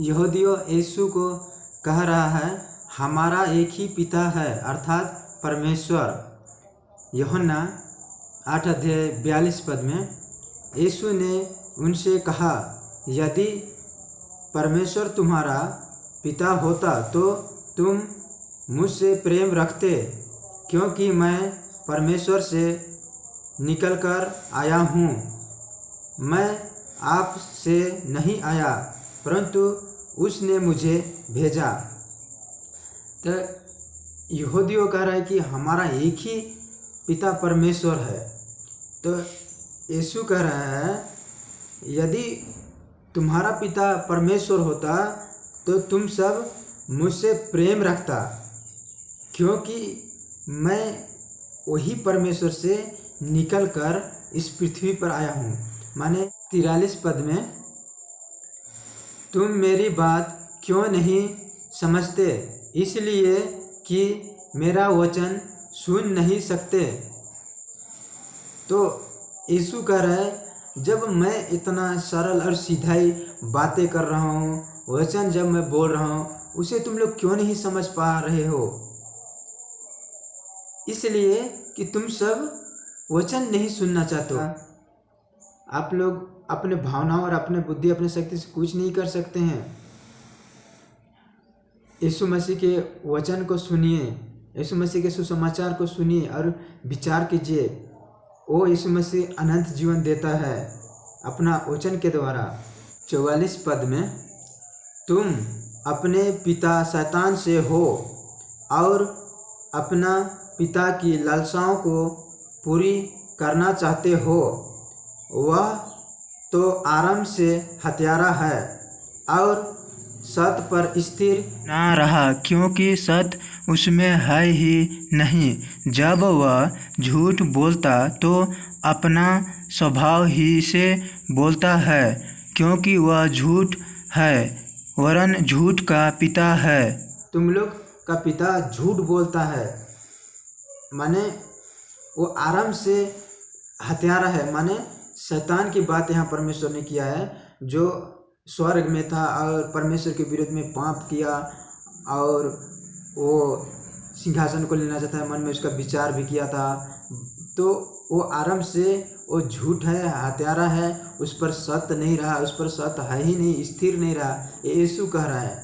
यहूदियों यीशु को कह रहा है हमारा एक ही पिता है अर्थात परमेश्वर। यूहन्ना 8:42 में यीशु ने उनसे कहा यदि परमेश्वर तुम्हारा पिता होता तो तुम मुझसे प्रेम रखते, क्योंकि मैं परमेश्वर से निकलकर आया हूँ। मैं आपसे नहीं आया परंतु उसने मुझे भेजा। तो यहूदियों कह रहा है कि हमारा एक ही पिता परमेश्वर है। तो यीशु कह रहा है यदि तुम्हारा पिता परमेश्वर होता तो तुम सब मुझसे प्रेम रखता, क्योंकि मैं वही परमेश्वर से निकलकर इस पृथ्वी पर आया हूँ। माने 43 में तुम मेरी बात क्यों नहीं समझते, इसलिए कि मेरा वचन सुन नहीं सकते। तो यीशु कह रहा है जब मैं इतना सरल और सीधाई बातें कर रहा हूँ, वचन जब मैं बोल रहा हूँ, उसे तुम लोग क्यों नहीं समझ पा रहे हो? इसलिए कि तुम सब वचन नहीं सुनना चाहते हो। आप लोग अपने भावनाओं और अपने बुद्धि अपने शक्ति से कुछ नहीं कर सकते हैं। यीशु मसीह के वचन को सुनिए, यीशु मसीह के सुसमाचार को सुनिए और विचार कीजिए। वो यीशु मसीह अनंत जीवन देता है अपना वचन के द्वारा। 44 में तुम अपने पिता शैतान से हो और अपना पिता की लालसाओं को पूरी करना चाहते हो। वह तो आरंभ से हत्यारा है और सत्य पर स्थिर ना रहा, क्योंकि सत्य उसमें है ही नहीं। जब वह झूठ बोलता तो अपना स्वभाव ही से बोलता है, क्योंकि वह झूठ है वरन झूठ का पिता है। तुम लोग का पिता झूठ बोलता है, माने वो आरंभ से हत्यारा है। माने शैतान की बात यहाँ परमेश्वर ने किया है, जो स्वर्ग में था और परमेश्वर के विरुद्ध में पाप किया और वो सिंहासन को लेना चाहता है, मन में उसका विचार भी किया था। तो वो आरंभ से वो झूठ है, हत्यारा है, उस पर सत्य नहीं रहा, उस पर सत्य है ही नहीं, स्थिर नहीं रहा। ये यीशु कह रहा है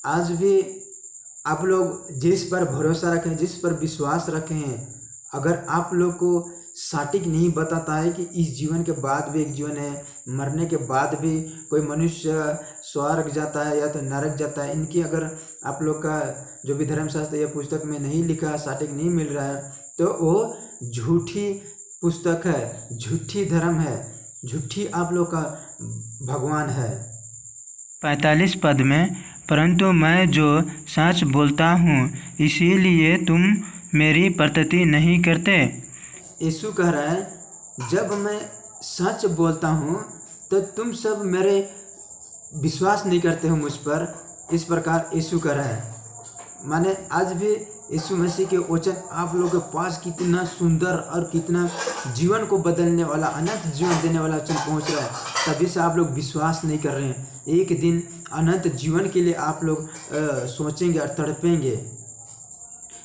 आज भी आप लोग जिस पर भरोसा रखें, जिस पर विश्वास रखे हैं, अगर आप लोग को सटीक नहीं बताता है कि इस जीवन के बाद भी एक जीवन है, मरने के बाद भी कोई मनुष्य स्वर्ग जाता है या तो नरक जाता है, इनकी अगर आप लोग का जो भी धर्मशास्त्र या पुस्तक में नहीं लिखा, सटीक नहीं मिल रहा है, तो वो झूठी पुस्तक है, झूठी धर्म है, झूठी आप लोग का भगवान है। 45 में परंतु मैं जो सच बोलता हूँ इसीलिए तुम मेरी प्रतिति नहीं करते। यीशु कह रहा है जब मैं सच बोलता हूँ तो तुम सब मेरे विश्वास नहीं करते हो मुझ पर। इस प्रकार यीशु कह रहा है। माने आज भी यीशु मसीह के वचन आप लोगों के पास कितना सुंदर और कितना जीवन को बदलने वाला, अनंत जीवन देने वाला वचन पहुँच रहा है, तभी से आप लोग विश्वास नहीं कर रहे हैं। एक दिन अनंत जीवन के लिए आप लोग सोचेंगे और तड़पेंगे।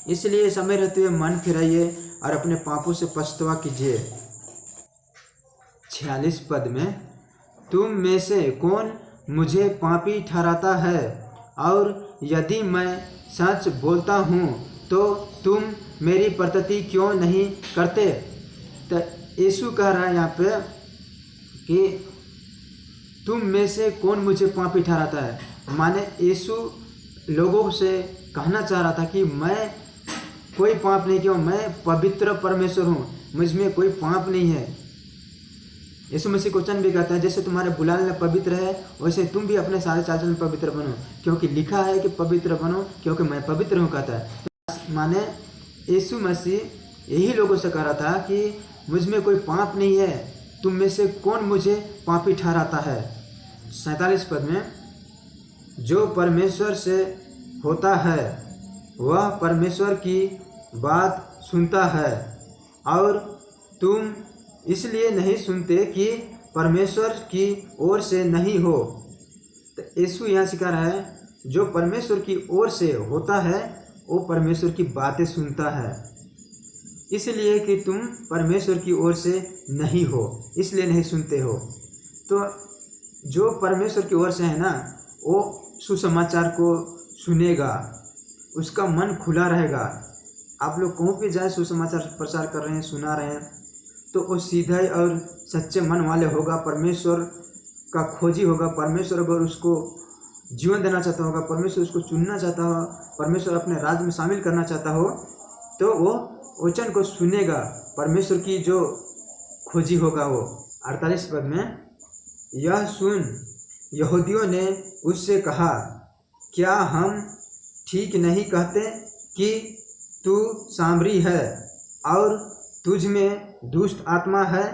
इसलिए समय रहते हुए मन फिराइए और अपने पापों से पछतावा कीजिए। 46 में तुम में से कौन मुझे पापी ठहराता है, और यदि मैं सच बोलता हूँ तो तुम मेरी प्रतिति क्यों नहीं करते। तो यीशु कह रहा है यहाँ पे कि तुम में से कौन मुझे पापी ठहराता है। माने यीशु लोगों से कहना चाह रहा था कि मैं कोई पाप नहीं किया, मैं पवित्र परमेश्वर हूँ, मुझ में कोई पाप नहीं है। यीशु मसीह वचन भी कहता है जैसे तुम्हारे बुलाने पवित्र है वैसे तुम भी अपने सारे चाल चलन पवित्र बनो, क्योंकि लिखा है कि पवित्र बनो क्योंकि मैं पवित्र हूँ कहता है। माने यीशु मसीह यही लोगों से कह रहा था कि मुझ में कोई पाप नहीं है, तुम में से कौन मुझे पापी ठहराता है। 47 में जो परमेश्वर से होता है वह परमेश्वर की बात सुनता है, और तुम इसलिए नहीं सुनते कि परमेश्वर की ओर से नहीं हो। तो तो यीशु यहाँ सिखा रहा है जो परमेश्वर की ओर से होता है वो परमेश्वर की बातें सुनता है, इसलिए कि तुम परमेश्वर की ओर से नहीं हो इसलिए नहीं सुनते हो। तो जो परमेश्वर की ओर से है ना वो सुसमाचार को सुनेगा, उसका मन खुला रहेगा। आप लोग कहीं भी जाए सुसमाचार प्रचार कर रहे हैं, सुना रहे हैं, तो वो सीधे और सच्चे मन वाले होगा, परमेश्वर का खोजी होगा। परमेश्वर अगर उसको जीवन देना चाहता होगा, परमेश्वर उसको चुनना चाहता हो, परमेश्वर अपने राज्य में शामिल करना चाहता हो, तो वो वचन को सुनेगा। परमेश्वर की जो खोजी होगा वो। 48 पद में, यह सुन यहूदियों ने उससे कहा, क्या हम ठीक नहीं कहते कि तू सामरी है और तुझ में दुष्ट आत्मा है।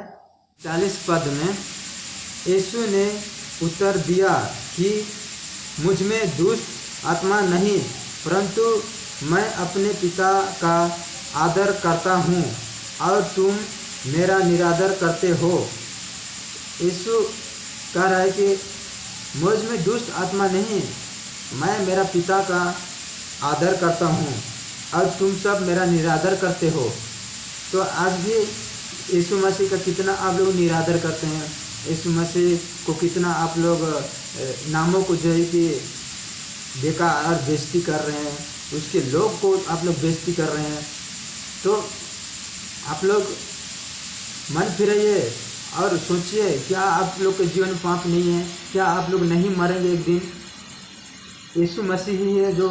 40 पद में, यीशु ने उत्तर दिया कि मुझ में दुष्ट आत्मा नहीं, परंतु मैं अपने पिता का आदर करता हूँ और तुम मेरा निरादर करते हो। यीशु कह रहा है कि मुझ में दुष्ट आत्मा नहीं, मैं मेरा पिता का आदर करता हूँ और तुम सब मेरा निरादर करते हो। तो आज भी यीशु मसीह का कितना आप लोग निरादर करते हैं, यीशु मसीह को कितना आप लोग नामों को जो है कि बेकार बेइज्जती कर रहे हैं, उसके लोग को आप लोग बेइज्जती कर रहे हैं। तो आप लोग मन फिराइए और सोचिए, क्या आप लोग के जीवन में पाप नहीं है? क्या आप लोग नहीं मरेंगे एक दिन? यीशु मसीह ही है जो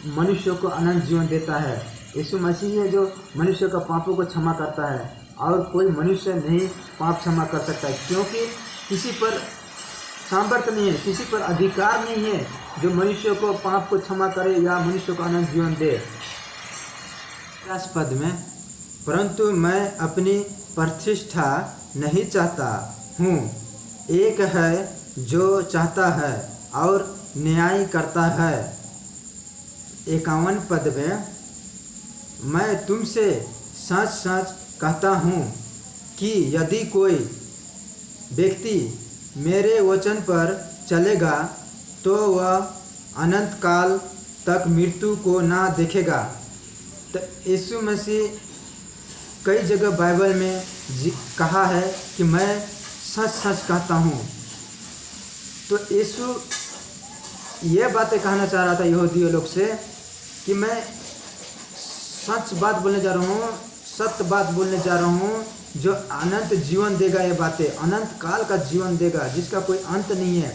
मनुष्य को अनंत जीवन देता है। यीशु मसीह है जो मनुष्य का पापों को क्षमा करता है, और कोई मनुष्य नहीं पाप क्षमा कर सकता है, क्योंकि किसी पर सामर्थ्य नहीं है, किसी पर अधिकार नहीं है जो मनुष्य को पाप को क्षमा करे या मनुष्य को अनंत जीवन दे। 50 पद में, परंतु मैं अपनी प्रतिष्ठा नहीं चाहता हूँ, एक है जो चाहता है और न्याय करता है। 51 पद में, मैं तुमसे सच सच कहता हूँ कि यदि कोई व्यक्ति मेरे वचन पर चलेगा तो वह अनंत काल तक मृत्यु को ना देखेगा। तो यीशु मसीह कई जगह बाइबल में कहा है कि मैं सच सच कहता हूँ। तो यीशु ये बातें कहना चाह रहा था यहूदी लोग से कि मैं सच बात बोलने जा रहा हूँ, सत्य बात बोलने जा रहा हूँ, जो अनंत जीवन देगा। ये बातें अनंत काल का जीवन देगा जिसका कोई अंत नहीं है।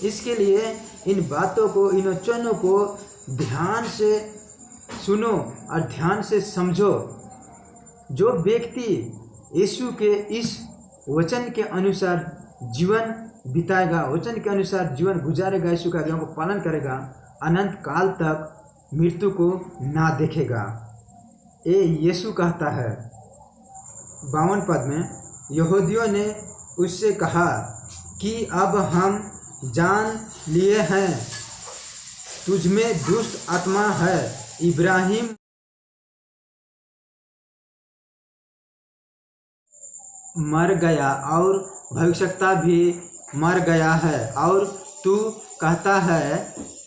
इसके लिए इन बातों को, इन वचनों को ध्यान से सुनो और ध्यान से समझो। जो व्यक्ति यीशु के इस वचन के अनुसार जीवन बिताएगा, वचन के अनुसार जीवन गुजारेगा, यीशु के आज्ञाओं को पालन करेगा, अनंत काल तक मृत्यु को ना देखेगा। ये यीशु कहता है। 52 पद में, यहूदियों ने उससे कहा कि अब हम जान लिए हैं तुझ में दुष्ट आत्मा है। इब्राहिम मर गया और भविष्यवक्ता भी मर गया है, और तू कहता है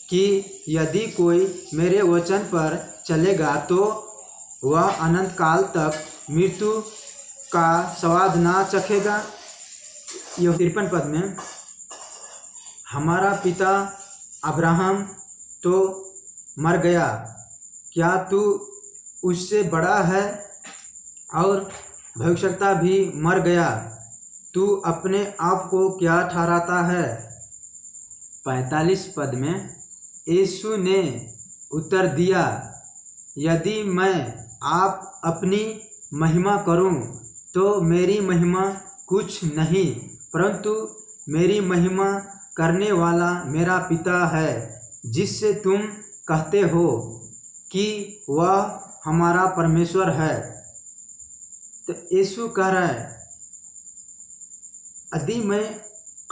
कि यदि कोई मेरे वचन पर चलेगा तो वह अनंत काल तक मृत्यु का स्वाद ना चखेगा। यह 53 पद में, हमारा पिता अब्राहम तो मर गया, क्या तू उससे बड़ा है? और भविष्यवक्ता भी मर गया, तू अपने आप को क्या ठहराता है? 45 पद में, यीशु ने उत्तर दिया, यदि मैं आप अपनी महिमा करूं तो मेरी महिमा कुछ नहीं, परंतु मेरी महिमा करने वाला मेरा पिता है, जिससे तुम कहते हो कि वह हमारा परमेश्वर है। तो यीशु कह रहा है, यदि मैं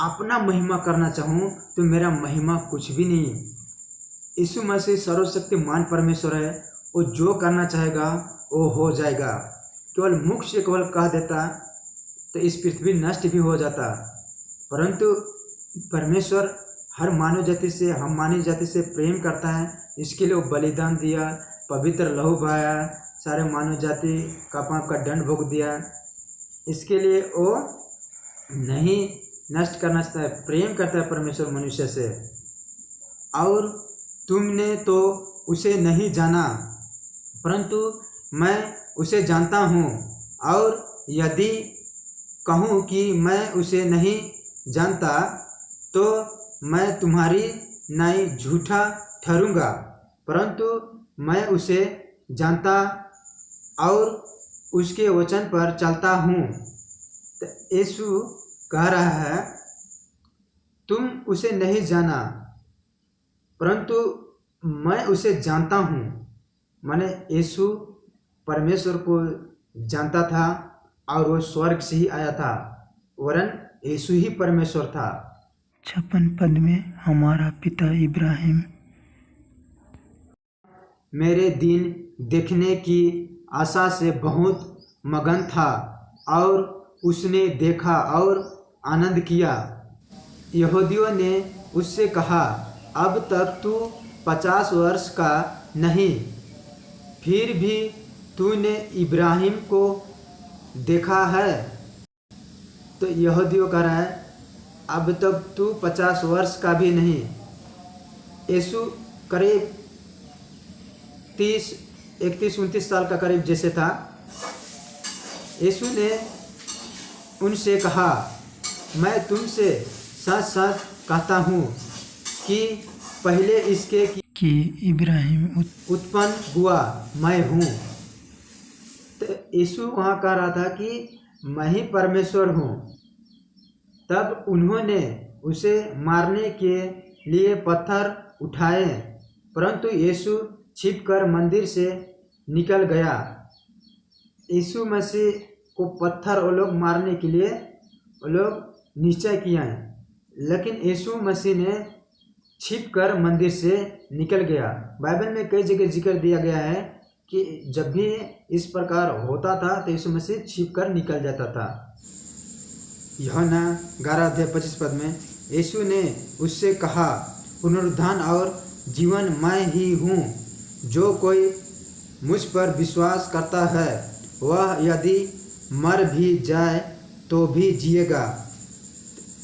अपना महिमा करना चाहूँ तो मेरा महिमा कुछ भी नहीं। यीशु मसीह सर्वशक्तिमान परमेश्वर है, वो जो करना चाहेगा वो हो जाएगा। केवल मुख से केवल कह देता तो इस पृथ्वी नष्ट भी हो जाता, परंतु परमेश्वर हर मानव जाति से, हम मानव जाति से प्रेम करता है। इसके लिए वो बलिदान दिया, पवित्र लहू बहाया, सारे मानव जाति का पाप का दंड भोग दिया। इसके लिए वो नहीं नष्ट करना चाहता है, प्रेम करता है परमेश्वर मनुष्य से। और तुमने तो उसे नहीं जाना, परंतु मैं उसे जानता हूँ। और यदि कहूँ कि मैं उसे नहीं जानता तो मैं तुम्हारी नाई झूठा ठहरूंगा, परंतु मैं उसे जानता और उसके वचन पर चलता हूँ। तो यीशु कह रहा है तुम उसे नहीं जाना, परंतु मैं उसे जानता हूँ। माने यीशु परमेश्वर को जानता था और वो स्वर्ग से ही आया था, वरन यीशु ही परमेश्वर था। 56 पद में हमारा पिता इब्राहिम मेरे दिन देखने की आशा से बहुत मगन था और उसने देखा और आनंद किया। यहूदियों ने उससे कहा, अब तक तू 50 वर्ष का नहीं, फिर भी तूने इब्राहिम को देखा है। तो यहूदियों कह रहा है अब तक तू 50 वर्ष का भी नहीं। यीशु करीब 31-29 साल का करीब जैसे था। यीशु ने उनसे कहा, मैं तुमसे सच सच कहता हूँ कि पहले इसके कि इब्राहिम उत्पन्न हुआ मैं हूँ। तो यीशु वहाँ कह रहा था कि मैं ही परमेश्वर हूँ। तब उन्होंने उसे मारने के लिए पत्थर उठाए, परंतु यीशु छिपकर मंदिर से निकल गया। यीशु मसीह को पत्थर वो लोग मारने के लिए वो लोग निश्चय किया है, लेकिन यीशु मसीह ने छिपकर मंदिर से निकल गया। बाइबल में कई जगह जिक्र दिया गया है कि जब भी इस प्रकार होता था तो यीशु मसीह छिपकर निकल जाता था। यूहन्ना 11:25 पद में यीशु ने उससे कहा, पुनरुत्थान और जीवन मैं ही हूँ। जो कोई मुझ पर विश्वास करता है वह यदि मर भी जाए तो भी जिएगा।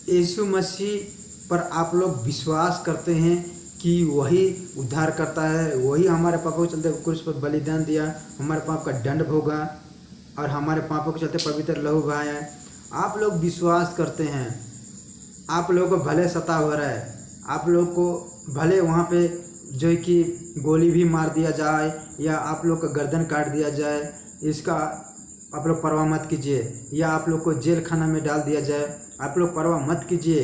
यीशु मसीह पर आप लोग विश्वास करते हैं कि वही उद्धार करता है, वही हमारे पापों के चलते क्रूस पर बलिदान दिया, हमारे पाप का दंड भोगा और हमारे पापों के चलते पवित्र लहू बहाया है। आप लोग विश्वास करते हैं, आप लोगों को भले सता हो रहा है, आप लोग को भले वहाँ पे जो है कि गोली भी मार दिया जाए या आप लोग का गर्दन काट दिया जाए, इसका आप लोग परवाह मत कीजिए, या आप लोग को जेल खाना में डाल दिया जाए, आप लोग परवाह मत कीजिए।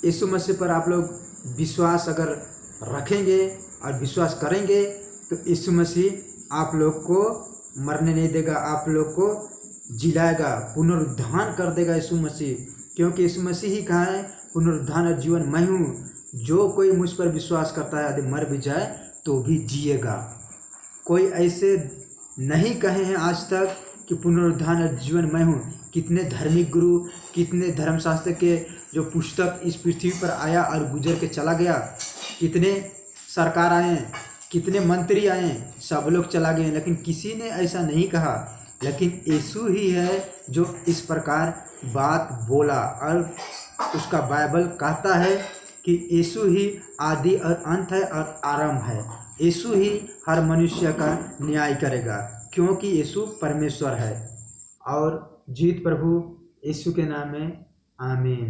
यीशु मसीह पर आप लोग विश्वास अगर रखेंगे और विश्वास करेंगे तो यीशु मसीह आप लोग को मरने नहीं देगा, आप लोग को जिलाएगा, पुनरुत्थान कर देगा यीशु मसीह। क्योंकि यीशु मसीह ही कहा है पुनरुत्थान और जीवन मैं हूँ। जो कोई मुझ पर विश्वास करता है यदि मर भी जाए तो भी जिएगा। कोई ऐसे नहीं कहे हैं आज तक कि पुनरुत्थान और जीवन मैं हूँ। कितने धार्मिक गुरु, कितने धर्मशास्त्र के जो पुस्तक इस पृथ्वी पर आया और गुजर के चला गया, कितने सरकार आए, कितने मंत्री आए, सब लोग चला गए, लेकिन किसी ने ऐसा नहीं कहा। लेकिन यीशु ही है जो इस प्रकार बात बोला और उसका बाइबल कहता है कि यीशु ही आदि और अंत है और आरंभ है। यीशु ही हर मनुष्य का न्याय करेगा क्योंकि यीशु परमेश्वर है। और जीत प्रभु यीशु के नाम में, आमीन।